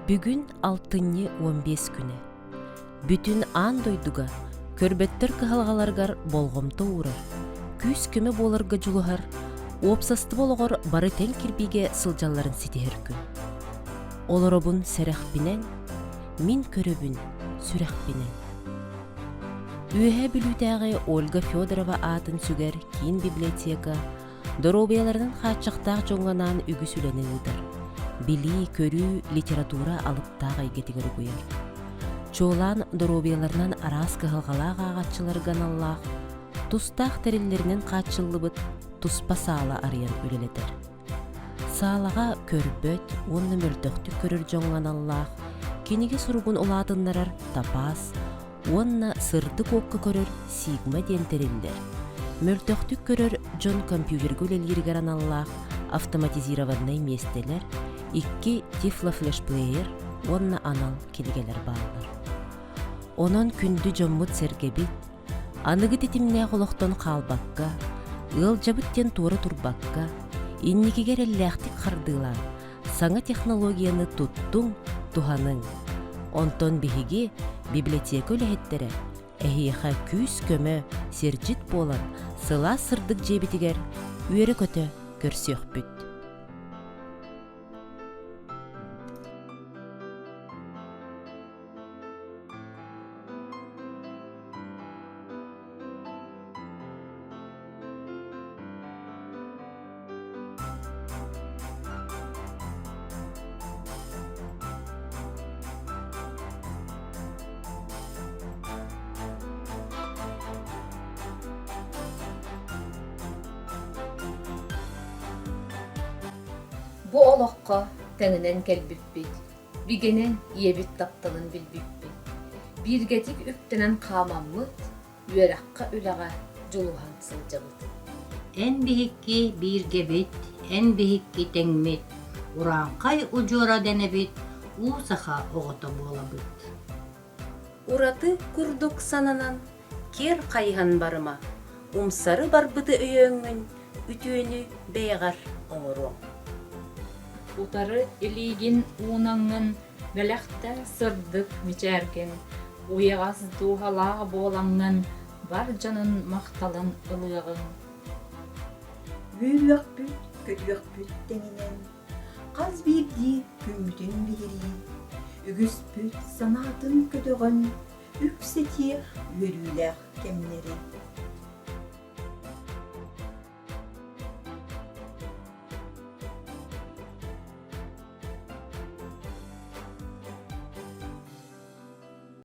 Бүгүн 6-15 күнү. Бүтүн ан дойдуга, көрбөттөр кыхалгаларгар болгомто уурар. Күс көмө боларга жулухар, опсасты болгор бары тен кирбиге сылжалларын ситихер күн. Олоробун серехпинен, мин көрөбүн сүрехпинен. Үөһэ бүлүтääҕи Ольга Федорова атын сүгер кийин библиотека, доробияларынан хааччактаах жоңганаан үгүс үлени ыдар. Били, көрүү, литература алыптаах айгетигер угуяр. Чоолаан доробияларынан араас кыхалгалаах агаччыларган аллаах, тустаах териллеринен хааччыллыбыт туспа саала арыян үлелетер. Саалага көрбөт, онны мөлтөхтүк көрөр жоңган аллаах, кениге суругун улаатыннарар тапас, онна сырдык окка көрөр сигма диэн териллер. Мөлтөхтүк көрөр жон компьютерге үлелиргер аналлаах, автоматизированный местелер, 2 Tiflo Flash Player, онна анал келгелер баалар. Онон күндү жоммут сергебит, аныгы тетимне голоктон калбакка, ыл жабыттен тууру турбакка, инникигер эллээхтик хардыылаан, саңа технологияны туттуң туханың. Онтон биһиги библиотека үлэһеттере, эһиэхэ күс көмө сержит болан, сыла сырдык жебитигер үөрө көтө көрсөөхпүт. Бу олоққа тәңінен кәлбіппет, бігенен ебіт тапталын білбіппет. Биргетик үптенен қамаммыт, үераққа үлаға жолуған сылжабыт. Эн бихикки биргебит, эн бихикки теңмит, уранқай ужора денебит, уусаха оғото болабыт. Ураты курдук сананан, кер кайган барыма, умсары барбыты өйөңүн, үтүөнү бейгар оңоруң. Утары илигин уунаңын, бәләхтә сырдык мичәрген, уягас тухалаға болаңын, бар жанын мақталын ылығын. Үйрөк бүт, көтүөк бүт теңинен, қаз бирди күмүтүн бири, үгүс бүт санатын көтөгөн, үксетиэх үйрүлэх кемнери.